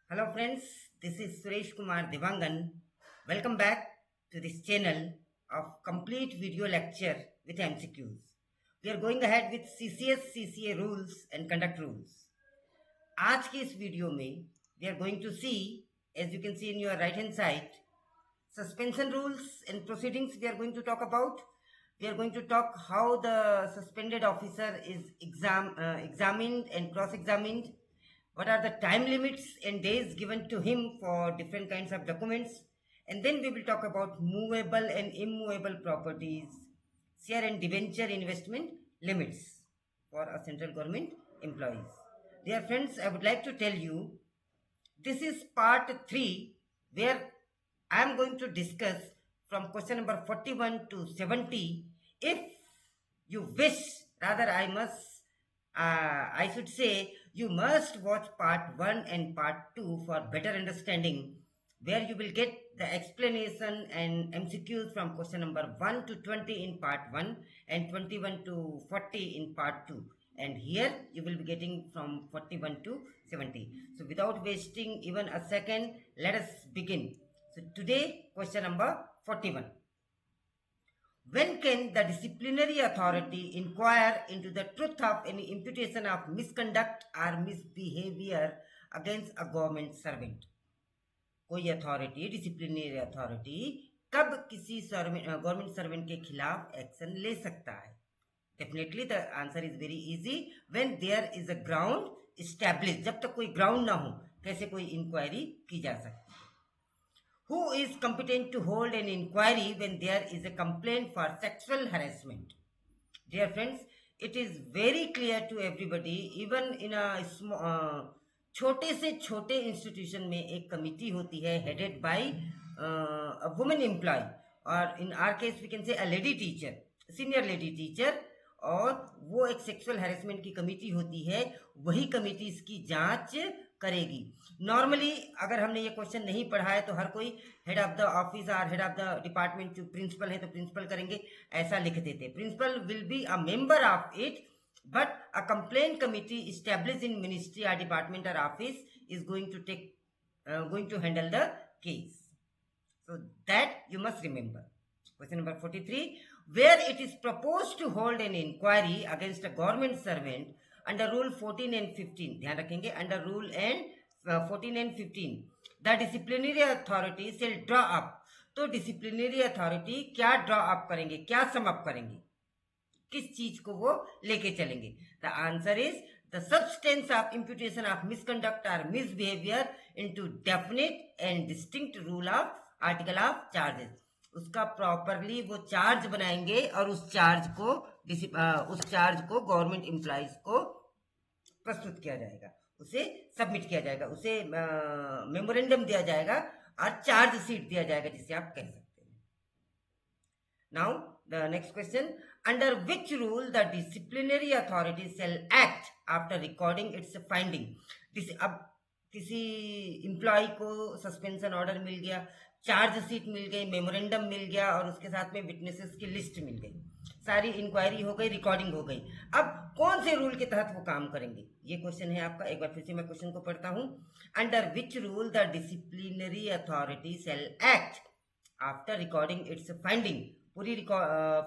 Hello friends, this is Suresh Kumar Devangan. Welcome back to this channel of complete video lecture with MCQs. We are going ahead with CCS CCA rules and conduct rules. आज के इस video में we are going to see, as you can see in your right hand side, suspension rules and proceedings we are going to talk about. We are going to talk how the suspended officer is examined and cross-examined. What are the time limits and days given to him for different kinds of documents? And then we will talk about movable and immovable properties, share and debenture investment limits for a central government employees. Dear friends, I would like to tell you, this is part 3 where I am going to discuss from question number 41 to 70. If you wish, rather I should say, you must watch part 1 and part 2 for better understanding, where you will get the explanation and MCQs from question number 1 to 20 in part 1 and 21 to 40 in part 2. And here you will be getting from 41 to 70. So without wasting even a second, let us begin. So today, question number 41. When can the disciplinary authority inquire into the truth of any imputation of misconduct or misbehavior against a government servant? कोई authority, disciplinary authority कब किसी government servant के खिलाफ action ले सकता है? Definitely the answer is very easy, when there is a ground establish. जब तक कोई ग्राउंड ना हो कैसे कोई इंक्वायरी की जा सकती? Who is competent to hold an inquiry when there is a complaint for sexual harassment? Dear friends, it is very clear to everybody, even in a small छोटे से छोटे इंस्टीट्यूशन में एक कमिटी होती है headed by a women employ, और in our case we can say a lady teacher, senior lady teacher, और वो एक सेक्सुअल हैरेसमेंट की कमिटी होती है. वही कमिटी इसकी जांच करेगी. नॉर्मली अगर हमने ये क्वेश्चन नहीं पढ़ा है तो हर कोई हेड ऑफ द ऑफिस और हेड ऑफ द डिपार्टमेंट, जो प्रिंसिपल है तो प्रिंसिपल करेंगे, ऐसा लिख देते. Principal will be a member of it, but a complaint committee established in ministry or department or office is going to handle the case. So that you must remember. Question number 43. Where it is proposed to hold an inquiry against a government servant under rule 14 and 15, ध्यान रखेंगे, under rule and 14 and 15, the disciplinary authority shall draw up. तो disciplinary authority क्या draw up करेंगे, क्या sum up करेंगे, किस चीज को वो लेके चलेंगे? The answer is the substance of imputation of misconduct और misbehaviour into definite and distinct rule of article of charges. उसका प्रॉपरली वो चार्ज बनाएंगे और उस चार्ज को गवर्नमेंट एम्प्लॉइज को प्रस्तुत किया जाएगा, उसे सबमिट किया जाएगा, उसे मेमोरेंडम दिया जाएगा और चार्ज शीट दिया जाएगा, जिसे आप कह सकते हैं. Now the next question. Under which rule the disciplinary authority shall act after recording its finding? अब किसी एम्प्लॉय को सस्पेंशन ऑर्डर मिल गया, चार्ज शीट मिल गई, मेमोरेंडम मिल गया और उसके साथ में विटनेसेस की लिस्ट मिल गई, सारी इंक्वायरी हो गई, रिकॉर्डिंग हो गई. अब कौन से रूल के तहत वो काम करेंगे, ये क्वेश्चन है आपका. एक बार फिर से मैं क्वेश्चन को पढ़ता हूं. Under which rule the disciplinary authority shall act after recording its finding. पूरी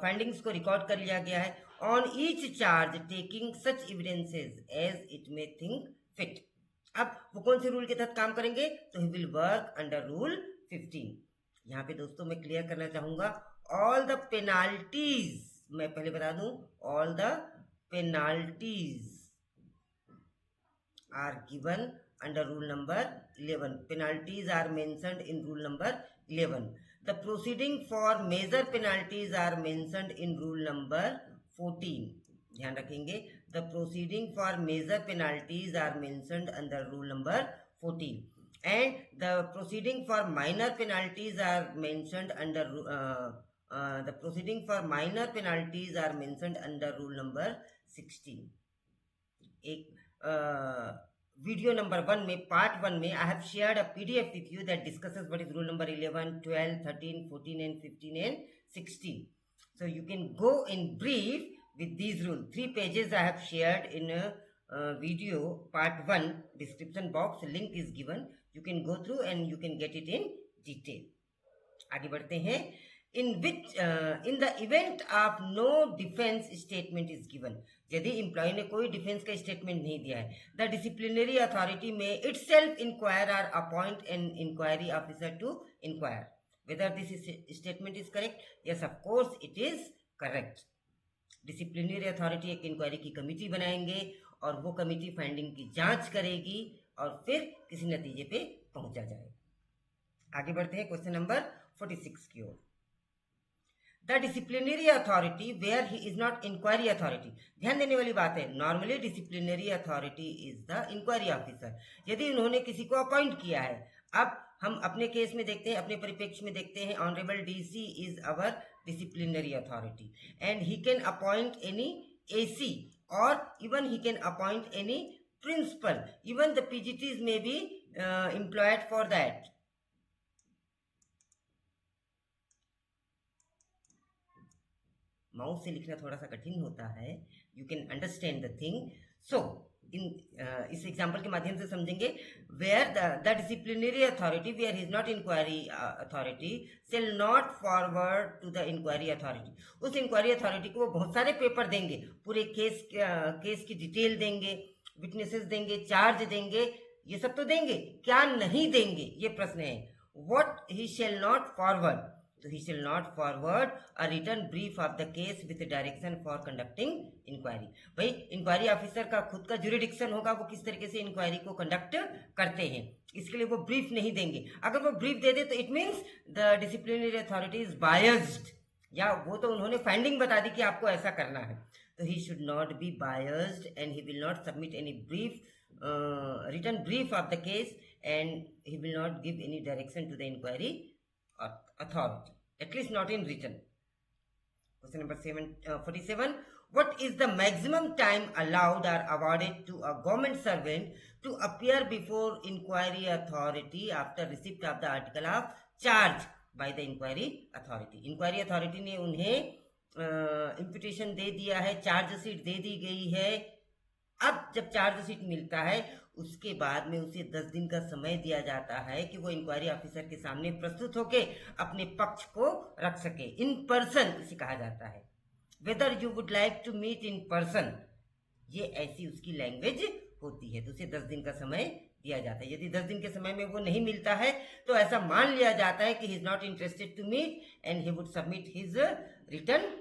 फाइंडिंग्स को रिकॉर्ड कर लिया गया है. On each charge taking such evidences as it may think fit. अब वो कौन से रूल के तहत काम करेंगे? तो he will work under rule 15. यहाँ पे दोस्तों मैं क्लियर करना चाहूंगा, ऑल द पेनाल्टीज, मैं पहले बता दूं, all the penalties are given under rule number 11. Penalties are mentioned in rule number 11. The proceeding for major penalties are mentioned in rule number 14. ध्यान रखेंगे, the proceeding for major penalties are mentioned under rule number 14, and the proceeding for minor penalties are mentioned under the proceeding for minor penalties are mentioned under rule number 16. एक video number 1 में, part 1 में, I have shared a PDF with you that discusses what is rule number 11, 12, 13, 14 and 15 and 16. So you can go in brief with these rules. 3 pages I have shared in video part 1 description box link is given. You can go through and you can get it in detail. आगे बढ़ते हैं. In the event of no defense statement is given, यदि employ ने कोई defence का statement नहीं दिया है, द डिसिप्लिनरी अथॉरिटी में itself inquire or appoint an inquiry officer to inquire whether this statement is correct. Yes, of course it is correct. Disciplinary authority एक inquiry की कमेटी बनाएंगे और वो कमेटी फाइंडिंग की जांच करेगी और फिर किसी नतीजे पे पहुंचा जाएगा. आगे बढ़ते हैं क्वेश्चन नंबर 46 की ओर. The disciplinary authority where he is not inquiry authority. ध्यान देने वाली बात है, normally disciplinary authority is the inquiry officer. यदि उन्होंने किसी को अपॉइंट किया है, अब हम अपने केस में देखते हैं, अपने परिप्रेक्ष्य में देखते हैं, honourable DC is our disciplinary authority and he can appoint any AC or even he can appoint any principal. Even the PGTs may be employed for that. Mouse से लिखना थोड़ा सा कठिन होता है. You can understand the thing. So इस example के माध्यम से समझेंगे. Where the disciplinary authority where is not inquiry authority shall not forward to the inquiry authority. उस इंक्वायरी अथॉरिटी को वो बहुत सारे पेपर देंगे, पूरे केस की डिटेल देंगे, विटनेसेस देंगे, चार्ज देंगे, ये सब तो देंगे. क्या नहीं देंगे, ये प्रश्न है. What he shell not forward, तो he shall not forward a written brief of the case with direction for conducting inquiry. भाई इंक्वायरी ऑफिसर का खुद का जुरिडिक्शन होगा, वो किस तरीके से इंक्वायरी को कंडक्ट करते हैं, इसके लिए वो ब्रीफ नहीं देंगे. अगर वो ब्रीफ दे दे तो it means the disciplinary authority is biased, या वो तो उन्होंने फाइंडिंग बता दी कि आपको ऐसा करना है. तो he should not be biased and he will not submit any brief written brief of the case and he will not give any direction to the inquiry authority, at least not in written. Question number 47. What is the maximum time allowed or awarded to a government servant to appear before inquiry authority after receipt of the article of charge by the inquiry authority? Inquiry authority ने उन्हें imputation दे दिया है, charge sheet दे दी गई है. अब जब charge sheet मिलता है उसके बाद में उसे 10 दिन का समय दिया जाता है कि वो इंक्वायरी ऑफिसर के सामने प्रस्तुत होके अपने पक्ष को रख सके. इन पर्सन इसे कहा जाता है. Whether you would like to meet in person, ये ऐसी उसकी लैंग्वेज होती है. तो उसे 10 दिन का समय दिया जाता है. यदि 10 दिन के समय में वो नहीं मिलता है तो ऐसा मान लिया जाता है कि he is not interested to meet and he would submit his return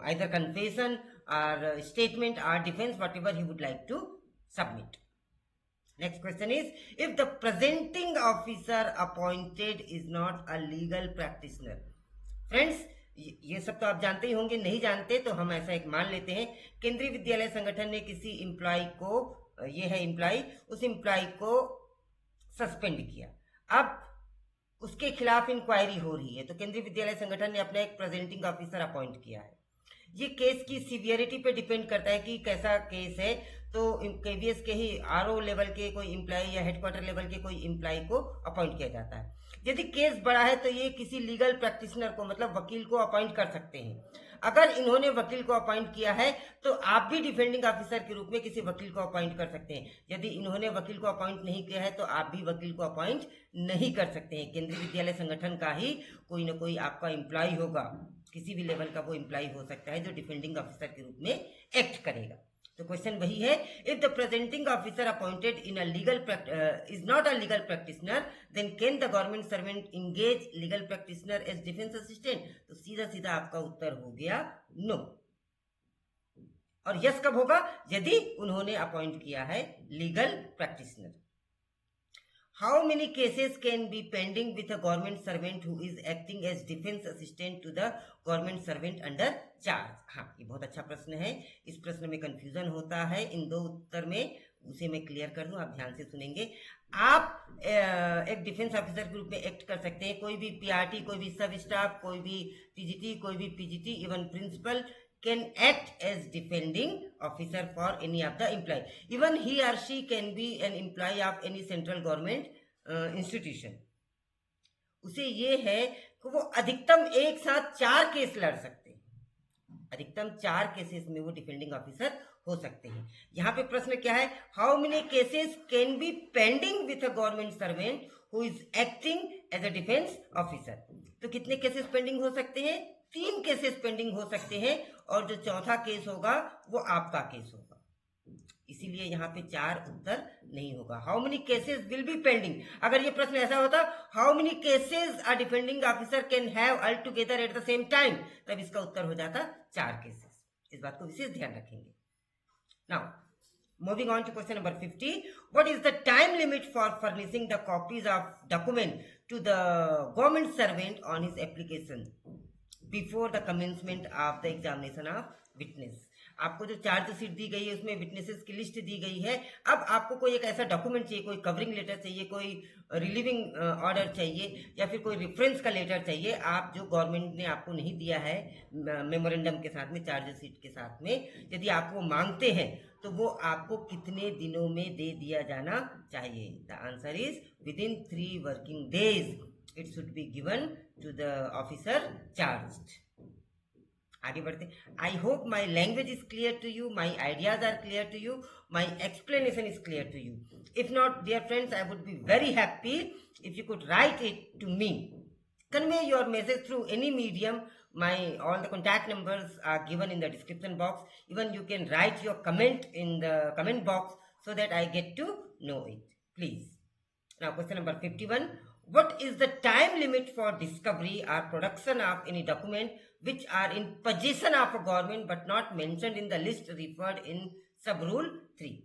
either confession or statement or defense, whatever he would like to submit. Next question is, if the presenting officer appointed is not a legal practitioner. Friends, ये सब तो आप जानते ही होंगे, नहीं जानते तो हम ऐसा एक मान लेते हैं. केंद्रीय विद्यालय संगठन ने किसी एम्प्लॉय को, ये है एम्प्लॉय, उस एम्प्लॉय को सस्पेंड किया. अब उसके खिलाफ इंक्वायरी हो रही है, तो केंद्रीय विद्यालय संगठन ने अपना एक प्रेजेंटिंग ऑफिसर अपॉइंट किया है. ये केस की सीवियरिटी पे डिपेंड करता है कि कैसा केस है. तो केवीएस के ही आरओ लेवल के कोई एम्प्लॉय या हेडक्वार्टर लेवल के कोई एम्प्लॉय को अपॉइंट किया जाता है. यदि केस बड़ा है तो ये किसी लीगल प्रैक्टिशनर को, मतलब वकील को अपॉइंट कर सकते हैं. अगर इन्होंने वकील को अपॉइंट किया है तो आप भी डिफेंडिंग ऑफिसर के रूप में किसी वकील को अपॉइंट कर सकते हैं. यदि इन्होंने वकील को अपॉइंट नहीं किया है तो आप भी वकील को अपॉइंट नहीं कर सकते हैं. केंद्रीय विद्यालय संगठन का ही कोई ना कोई आपका एम्प्लॉय होगा, किसी भी लेवल का वो एम्प्लॉय हो सकता है जो डिफेंडिंग ऑफिसर के रूप में एक्ट करेगा. तो क्वेश्चन वही है, if the presenting officer appointed in a legal is not a legal practitioner then can the government servant engage legal practitioner as defence assistant. तो सीधा सीधा आपका उत्तर हो गया नो. और यस कब होगा, यदि उन्होंने अपॉइंट किया है legal practitioner. How many cases can be pending with a government servant who is acting as defense assistant to the government servant under charge? हाँ, ये बहुत अच्छा प्रश्न है. इस प्रश्न में कंफ्यूजन होता है इन दो उत्तर में, उसे मैं क्लियर कर दूं, आप ध्यान से सुनेंगे. आप एक डिफेंस ऑफिसर के रूप में एक्ट कर सकते हैं. कोई भी पीआरटी, कोई भी सब स्टाफ, कोई भी टीजीटी, कोई भी PGT, even principal can act as defending officer for any of the employee. Even he or she can be an employee of any central government institution. उसे ये है कि वो अधिकतम एक साथ 4 केस लड़ सकते हैं. अधिकतम 4 केसेस में वो डिफेंडिंग ऑफिसर हो सकते हैं। यहाँ पे प्रश्न क्या है, how many cases can be pending with a government servant who is acting as a defence officer. तो कितने केसेस पेंडिंग हो सकते हैं? 3 केसेस पेंडिंग हो सकते हैं, और जो चौथा केस होगा वो आपका केस होगा, इसीलिए यहाँ पे 4 उत्तर नहीं होगा। How many cases will be pending, अगर ये प्रश्न ऐसा होता how many cases a defending officer can have all together at the same time, तब इसका उत्तर हो जाता 4 केसेस। इस बात को विशेष ध्यान रखेंगे। Now moving on to question number 50, what is the time limit for furnishing the copies of document to the government servant on his application before the commencement of the examination of witness? आपको जो chargesheet दी गई है उसमें witnesses की list दी गई है। अब आपको कोई एक ऐसा डॉक्यूमेंट चाहिए, कोई कवरिंग लेटर चाहिए, कोई रिलीविंग ऑर्डर चाहिए, या फिर कोई रेफरेंस का लेटर चाहिए, आप जो गवर्नमेंट ने आपको नहीं दिया है मेमोरेंडम के साथ में, चार्जशीट के साथ में, यदि आप वो मांगते हैं तो वो आपको कितने दिनों में दे दिया जाना चाहिए? The answer is within 3 working days it should be given to the officer charged. आगे बढ़ते। I hope my language is clear to you, my ideas are clear to you, my explanation is clear to you. If not, dear friends, I would be very happy if you could write it to me, convey your message through any medium. All the contact numbers are given in the description box. Even you can write your comment in the comment box so that I get to know it, please. Now question number 51, what is the time limit for discovery or production of any document which are in possession of a government but not mentioned in the list referred in sub rule 3?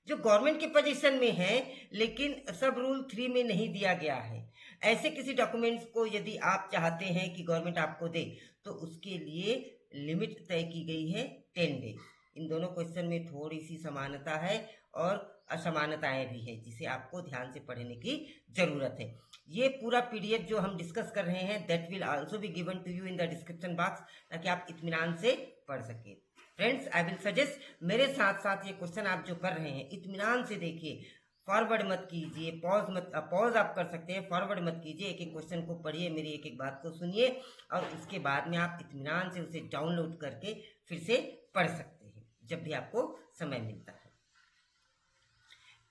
जो government के position में है लेकिन सब rule 3 में नहीं दिया गया है, ऐसे किसी डॉक्यूमेंट्स को यदि आप चाहते हैं कि गवर्नमेंट आपको दे, तो उसके लिए लिमिट तय की गई है 10 डेज। इन दोनों क्वेश्चन में थोड़ी सी समानता है और असमानताएं भी है, जिसे आपको ध्यान से पढ़ने की जरूरत है। ये पूरा पीडीएफ जो हम डिस्कस कर रहे हैं that will also be given to you in the description box, ताकि आप इत्मीनान से पढ़ सके। फ्रेंड्स, आई विल सजेस्ट मेरे साथ साथ ये क्वेश्चन आप जो कर रहे हैं इत्मीनान से देखिए, फॉरवर्ड मत कीजिए, पॉज आप कर सकते हैं, फॉरवर्ड मत कीजिए, एक एक क्वेश्चन को पढ़िए, मेरी एक एक बात को सुनिए, और उसके बाद में आप इत्मीनान से उसे डाउनलोड करके फिर से पढ़ सकते हैं जब भी आपको समय मिलता है।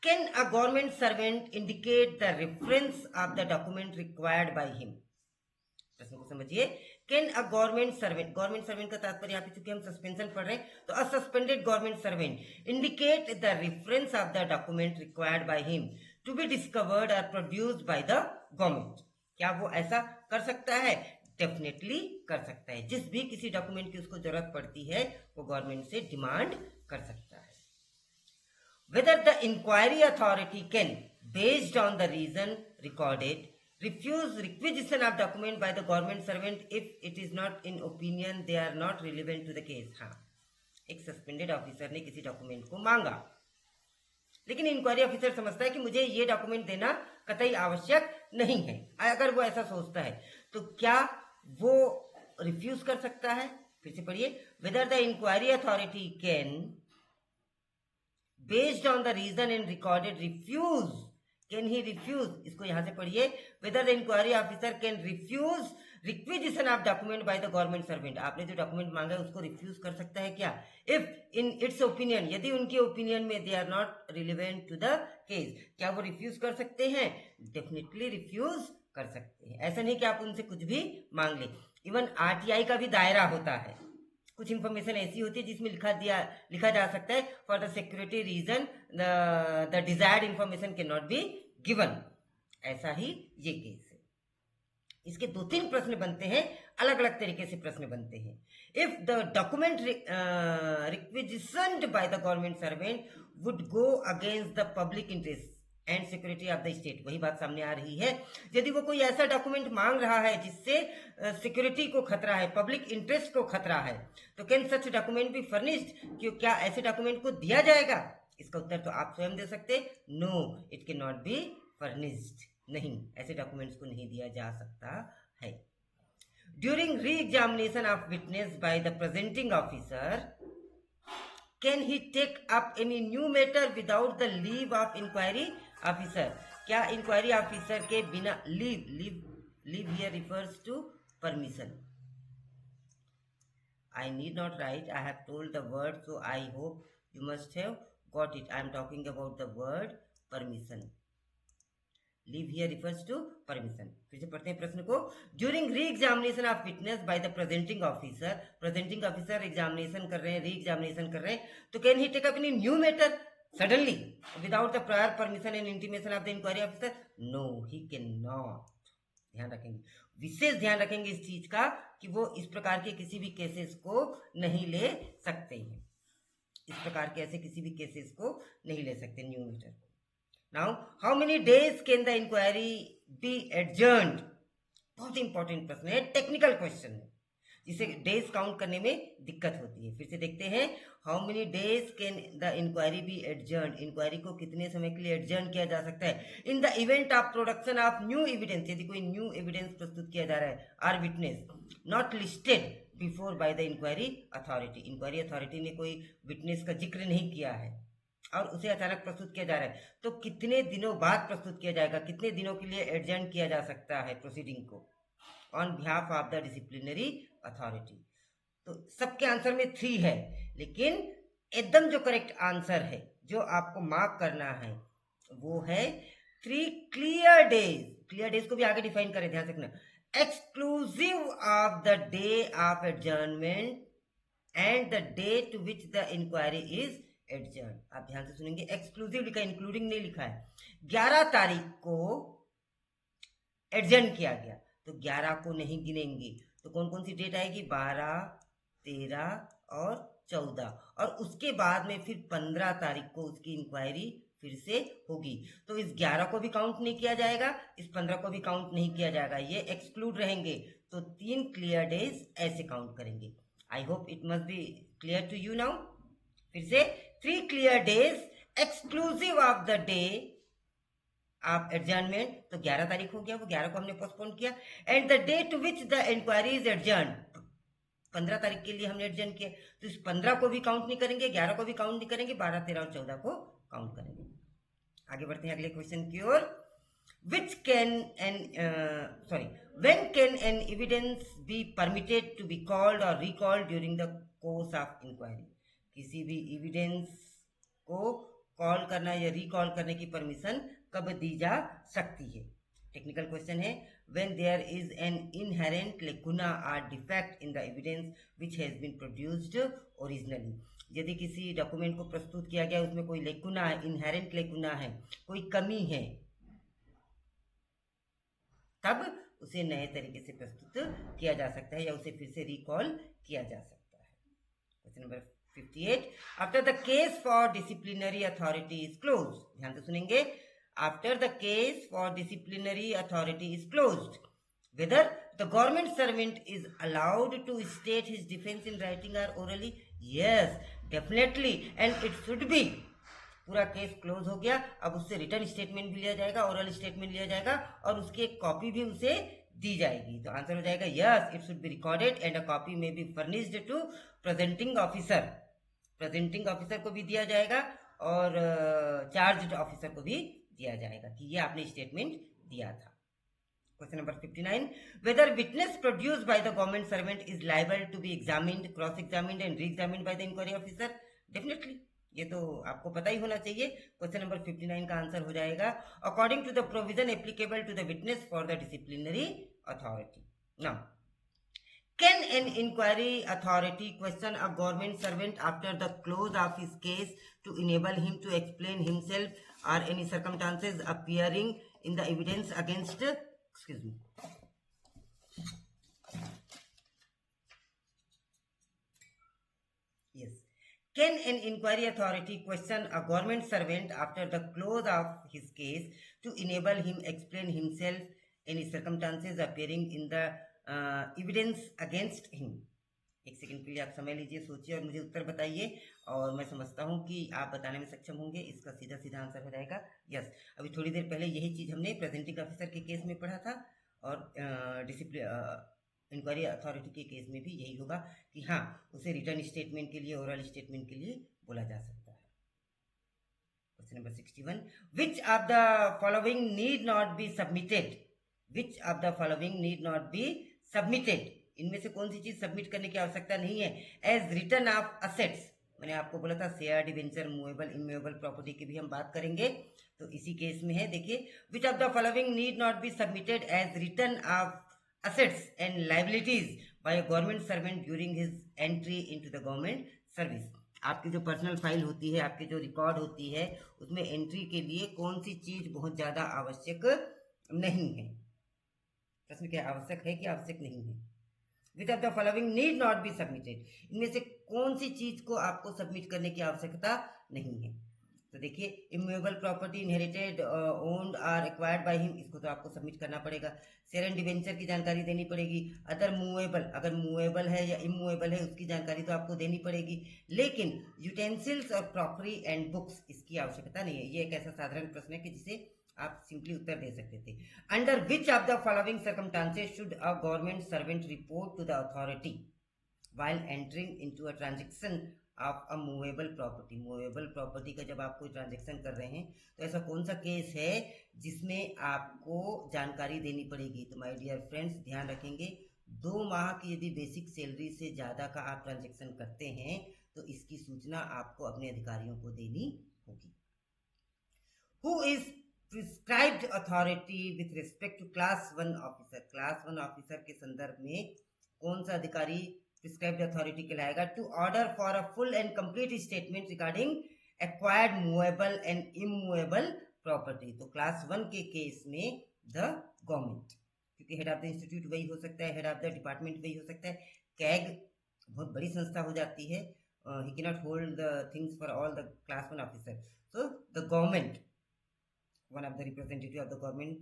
Can a government servant indicate the reference of the document required by him? प्रश्न को समझिए। कैन अ गवर्नमेंट सर्वेंट का तात्पर्य यहाँ पे चूंकि हम सस्पेंशन पढ़ रहे हैं, तो a suspended government servant indicate the reference of the document required by him to be discovered और प्रोड्यूस्ड बाय द गवर्नमेंट। क्या वो ऐसा कर सकता है? डेफिनेटली कर सकता है। जिस भी किसी डॉक्यूमेंट की उसको जरूरत पड़ती है वो गवर्नमेंट से डिमांड कर सकता है। Whether the inquiry authority can, based on the reason recorded, refuse requisition of document by the government servant if it is not in opinion they are not relevant to the case। हाँ, एक suspended officer ने किसी document को मांगा, लेकिन inquiry officer समझता है कि मुझे ये डॉक्यूमेंट देना कतई आवश्यक नहीं है। अगर वो ऐसा सोचता है तो क्या वो रिफ्यूज कर सकता है? फिर से पढ़िए। Whether the inquiry authority can, based on the reason and recorded, refuse, can he refuse, इसको यहां से पढ़िए, whether the inquiry officer can refuse requisition of document by the government servant. आपने जो डॉक्यूमेंट मांगा है उसको रिफ्यूज कर सकता है क्या? इफ इन इट्स ओपिनियन, यदि उनके ओपिनियन में they are not relevant to the case, क्या वो रिफ्यूज कर सकते हैं? डेफिनेटली रिफ्यूज कर सकते हैं। ऐसा नहीं कि आप उनसे कुछ भी मांग ले। इवन आरटीआई का भी दायरा होता है, कुछ इंफॉर्मेशन ऐसी होती है जिसमें लिखा जा सकता है for the security reason the desired information can not be given. ऐसा ही ये केस है। इसके 2-3 प्रश्न बनते हैं, अलग अलग तरीके से प्रश्न बनते हैं। If the document requisitioned by the government servant would go against the public interest and security of the state, वही बात सामने आ रही है। यदि वो कोई ऐसा डॉक्यूमेंट मांग रहा है जिससे सिक्योरिटी को खतरा है, पब्लिक इंटरेस्ट को खतरा है, तो can such document B furnished, क्यों क्या ऐसे डॉक्यूमेंट को दिया जाएगा? इसका उत्तर तो आप स्वयं दे सकते, no it can not be furnished, नहीं, ऐसे डॉक्यूमेंट्स को नहीं दिया जा सकता है। During re examination of witness by the presenting officer, can he take up any new matter without the leave of inquiry officer? क्या इंक्वायरी ऑफिसर के बिना leave here refers to permission. I need not write. I have told the word, so I hope you must have got it. I am talking about the word permission. Leave here refers to permission. फिर से पढ़ते हैं प्रश्न को. During re-examination of witness by the presenting officer examination कर रहे हैं, re-examination कर रहे हैं, तो can he take up any new matter suddenly without the prior permission and intimation of the inquiry officer? No, he cannot. ध्यान रखेंगे, विशेष ध्यान रखेंगे इस चीज का कि वो इस प्रकार के किसी भी केसेस को नहीं ले सकते हैं. इस प्रकार के ऐसे किसी भी केसेस को नहीं ले सकते न्यू मैटर को. Now how many days can the inquiry be adjourned? बहुत इंपॉर्टेंट प्रश्न है, टेक्निकल क्वेश्चन है, जिसे डेज काउंट करने में दिक्कत होती है. फिर से देखते हैं, how many days can the inquiry be adjourned? Inquiry को कितने समय के लिए एडजर्न किया जा सकता है? In the event of production of new evidence, यदि कोई न्यू एविडेंस प्रस्तुत किया जा रहा है, or witness not listed before by the inquiry authority. Inquiry authority ने कोई विटनेस का जिक्र नहीं किया है और उसे अचानक प्रस्तुत किया जा रहा है, तो कितने दिनों बाद प्रस्तुत किया जाएगा, कितने दिनों के लिए एडजर्न किया जा सकता है प्रोसीडिंग को on behalf of the disciplinary authority? तो सबके आंसर में 3 है, लेकिन एकदम जो करेक्ट आंसर है जो आपको मार्क करना है वो है 3 क्लियर डेज. क्लियर डेज को भी आगे डिफाइन करें, ध्यान रखना. Exclusive of the day of adjournment and the day to which the inquiry is adjourn. आप ध्यान से सुनेंगे, एक्सक्लूसिव लिखा है, इंक्लूडिंग नहीं लिखा है. 11 तारीख को एडजर्न किया गया, तो 11 को नहीं गिनेंगे, तो कौन कौन सी डेट आएगी? 12, 13 और 14, और उसके बाद में फिर 15 तारीख को उसकी इंक्वायरी फिर से होगी. तो इस 11 को भी काउंट नहीं किया जाएगा, इस 15 को भी काउंट नहीं किया जाएगा, ये एक्सक्लूड रहेंगे. तो 3 क्लियर डेज ऐसे काउंट करेंगे. I hope it must be clear to you now. फिर से 3 clear days exclusive of the day of adjournment, तो 11 तारीख हो गया, वो 11 को हमने पोस्टपोन किया. And the day to which the inquiry is adjourn, 15 तारीख के लिए हमने एडजर्न किया, तो इस 15 को भी काउंट नहीं करेंगे, 11 को भी काउंट नहीं करेंगे, 12, 13 और 14 को काउंट करेंगे. आगे बढ़ते हैं अगले क्वेश्चन की ओर. Which can when can an evidence be permitted to be called or recalled during the course of inquiry? किसी भी एविडेंस को कॉल करना या रिकॉल करने की परमिशन कब दी जा सकती है? टेक्निकल क्वेश्चन है. when there is an inherent lacuna or defect in the evidence which has been produced originally. यदि किसी डॉक्यूमेंट को प्रस्तुत किया गया, उसमें कोई लेकुना है, इनहेरेंट लेकुना है, कोई कमी है, तब उसे नए तरीके से प्रस्तुत किया जा सकता है या उसे फिर से रिकॉल किया जा सकता है. Question number 58. After the case for disciplinary authority is close. ध्यान से सुनेंगे. After the case for disciplinary authority is closed, whether the government servant is allowed to state his defense in writing or orally? Yes, definitely, and it should be. पूरा case close हो गया, अब उससे return statement भी लिया जाएगा, oral statement लिया जाएगा और उसकी एक कॉपी भी उसे दी जाएगी. तो आंसर हो जाएगा yes, it should be recorded and a copy may be furnished to presenting officer. Presenting officer को भी दिया जाएगा और चार्ज्ड ऑफिसर को भी दिया जाएगा कि ये आपने स्टेटमेंट दिया था. Question number 59. Whether witness produced by the government servant is liable to be examined, cross-examined and re-examined by the inquiry officer? Definitely. ये तो आपको पता ही होना चाहिए. Question number 59 का आंसर हो जाएगा according to the provision applicable to the witness for the disciplinary authority. Now, can an inquiry authority question a government servant after the close of his case to enable him to explain himself or any circumstances appearing in the evidence against? Excuse me. Yes. Can an inquiry authority question a government servant after the close of his case to enable him explain himself, any circumstances appearing in the evidence against him? एक second के लिए आप समय लीजिए, सोचिए और मुझे उत्तर बताइए, और मैं समझता हूँ कि आप बताने में सक्षम होंगे. इसका सीधा सीधा आंसर हो जाएगा यस. अभी थोड़ी देर पहले यही चीज़ हमने प्रेजेंटिंग ऑफिसर के केस में पढ़ा था और इंक्वायरी अथॉरिटी के केस में भी यही होगा कि हाँ, उसे रिटर्न स्टेटमेंट के लिए, ओरल स्टेटमेंट के लिए बोला जा सकता है. Question number 61. Which of the following need not be submitted? Which of the following need not be submitted इनमें से कौन सी चीज सबमिट करने की आवश्यकता नहीं है? एज रिटर्न ऑफ असेट्स, मैंने आपको बोला था share, debenture, movable, immovable property की भी हम बात करेंगे, तो इसी केस में है। देखिए, which of the following need not be submitted as return of assets and liabilities by a government servant during his entry into the government service। आपकी जो पर्सनल फाइल होती है, आपकी जो रिकॉर्ड होती है, उसमें एंट्री के लिए कौन सी चीज बहुत ज्यादा आवश्यक नहीं है? प्रश्न क्या, आवश्यक है कि आवश्यक नहीं है? विच of the following need not be submitted, इनमें से कौन सी चीज को आपको सबमिट करने की आवश्यकता नहीं है? तो देखिए, इमूवेबल प्रॉपर्टी इनहेरिटेड, ओन्ड और एक्वायर्ड बाय हिम, इसको तो आपको सबमिट करना पड़ेगा। शेयर एंड डिवेंचर की जानकारी देनी पड़ेगी। अदर मूवेबल, अगर मूवेबल है या इमूवेबल है उसकी जानकारी तो आपको देनी पड़ेगी। लेकिन यूटेंसिल्स और क्रॉकरी एंड बुक्स, इसकी आवश्यकता नहीं है। ये एक ऐसा साधारण प्रश्न है कि जिसे आप सिंपली उत्तर दे सकते थे। Under which of the following circumstances should a government servant report to the authority while entering into a transaction of a movable property। Movable property का जब आप कोई ट्रांजेक्शन कर रहे हैं तो ऐसा कौन सा केस है जिसमें आपको जानकारी देनी पड़ेगी? तो माय डियर फ्रेंड्स, ध्यान रखेंगे, 2 माह की यदि बेसिक सैलरी से ज़्यादा का आप ट्रांजेक्शन करते हैं तो इसकी सूचना आपको अपने अधिकारियों को देनी होगी। Who is prescribed authority with respect to class 1 officer, class 1 officer के संदर्भ में कौन सा अधिकारी प्रिस्क्राइब्ड अथॉरिटी कहलाएगा? To order for a full and complete statement regarding acquired movable and immovable property. तो क्लास 1 के केस में द गवर्नमेंट, क्योंकि हेड ऑफ द इंस्टीट्यूट वही हो सकता है, हेड ऑफ द डिपार्टमेंट वही हो सकता है। कैग बहुत बड़ी संस्था हो जाती है, he can not hold the things for all the class 1 officer. So the government, one of the representative of the government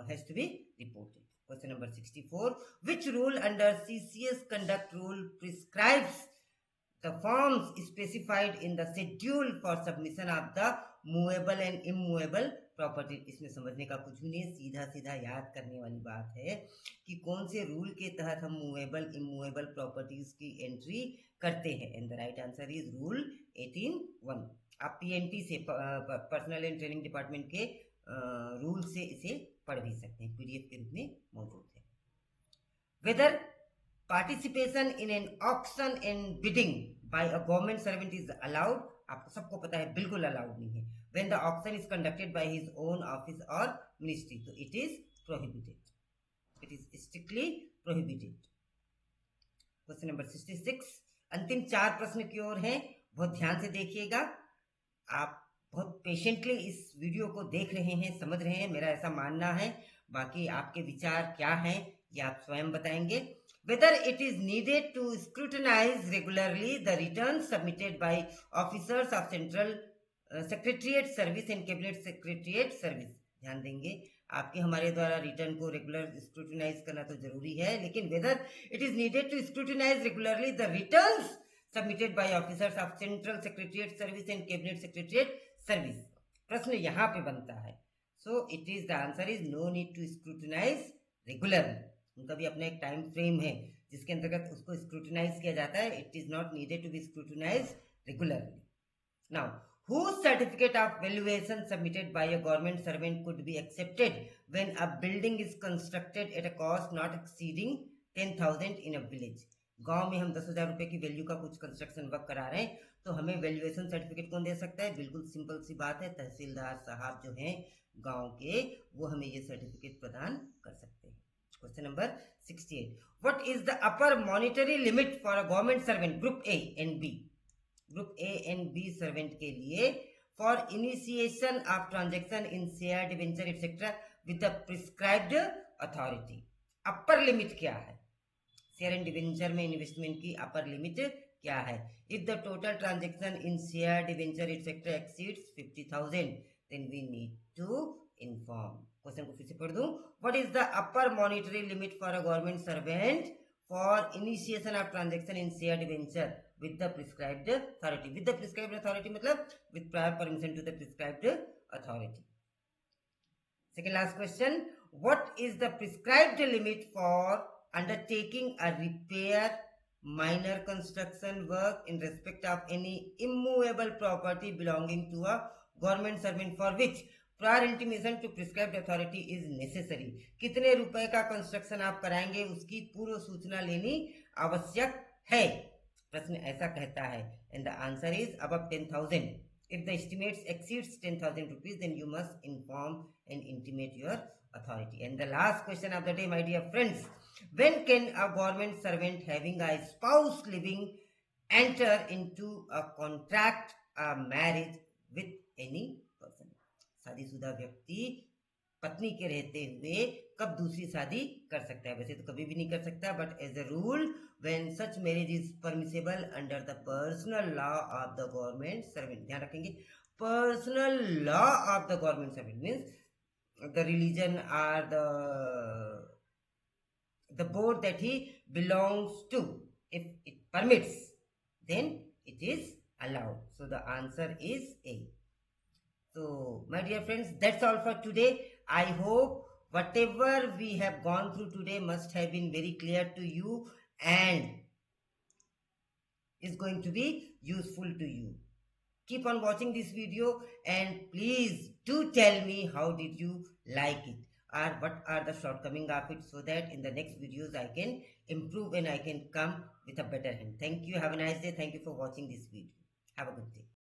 has to be reported। Question number 64, which rule under CCS conduct rule prescribes the forms specified in the schedule for submission of the movable and immovable property? इसमें समझने का कुछ भी नहीं है, सीधा सीधा याद करने वाली बात है कि कौन से रूल के तहत हम मूवेबल इमूवेबल प्रॉपर्टीज की एंट्री करते हैं। And the right answer is rule 18(1)। आप पीएनटी से, पर्सनल एंड ट्रेनिंग डिपार्टमेंट के रूल से इसे पढ़ भी सकते हैं, पीडीएफ के रूप में मौजूद है। Whether participation in an auction and bidding by a government servant is allowed, आपको सबको पता है बिल्कुल अलाउड नहीं है। When the auction is conducted by his own office और मिनिस्ट्री, तो it is prohibited, it is strictly prohibited. Question number 66, अंतिम 4 प्रश्न की ओर हैं, बहुत ध्यान से देखिएगा। आप बहुत पेशेंटली इस वीडियो को देख रहे हैं, समझ रहे हैं, मेरा ऐसा मानना है। बाकी आपके विचार क्या हैं ये आप स्वयं बताएंगे। Whether it is needed to scrutinize regularly the returns submitted by officers of Central Secretariat Service and Cabinet Secretariat Service। ध्यान देंगे, आपके हमारे द्वारा रिटर्न को रेगुलर स्क्रूटिनाइज करना तो जरूरी है, लेकिन whether it is needed to scrutinize regularly the returns submitted by officers of Central Secretariat Service and Cabinet Secretariat Service, प्रश्न यहाँ पे बनता है। So it is, the answer is no need to scrutinize regularly। उनका भी अपना एक time frame है जिसके अंतर्गत उसको स्क्रूटिनाइज किया जाता है। It is not needed to be scrutinise regularly. Now, whose certificate of valuation submitted by a government servant could be accepted when a building is constructed at a cost not exceeding 10,000 in a village? गांव में हम 10,000 रुपए की value का कुछ construction work करा रहे हैं तो हमें वैल्यूएशन सर्टिफिकेट कौन दे सकता है? बिल्कुल सिंपल सी बात है, तहसीलदार साहब जो हैं गांव के, वो हमें ये सर्टिफिकेट प्रदान कर सकते हैं। Question number 68, what is the upper monetary limit for a government servant group A and B? Group A and B servant के लिए for initiation of transaction in share, debenture etcetera with the prescribed authority, upper limit क्या है? Share and debenture में investment की upper limit क्या है? If the total transaction in share, debenture etcetera exceeds 50,000 then we need to inform. Question को फिर से पढ़ दूं, what is the upper monetary limit for a government servant for initiation of transaction in share, debenture with the prescribed authority? With the prescribed authority मतलब with prior permission to the prescribed authority. Second last question, what is the prescribed limit for undertaking a repair, minor construction work in respect of any immovable property belonging to a government servant for which prior intimation to prescribed authority is necessary. कितने रुपए का construction आप कराएंगे उसकी पूर्व सूचना लेनी आवश्यक है। प्रश्न ऐसा कहता है and the answer is above 10,000। If the estimates exceeds 10,000 rupees, then you must inform and intimate your authority. And the last question of the day, my dear friends, when can a government servant having a spouse living enter into a contract, a marriage with any person? शादीशुदा व्यक्ति पत्नी के रहते हुए कब दूसरी शादी कर सकता है? वैसे तो कभी भी नहीं कर सकता, but as a rule when such marriage is permissible under the personal law of the government servant. ध्यान रखेंगे, personal law of the government servant means the religion are the board that he belongs to. If it permits, then it is allowed. So the answer is A. So my dear friends, that's all for today. I hope whatever we have gone through today must have been very clear to you and is going to be useful to you. Keep on watching this video and please do tell me how did you like it or what are the shortcomings of it, so that in the next videos I can improve and I can come with a better hand. Thank you. Have a nice day. Thank you for watching this video. Have a good day.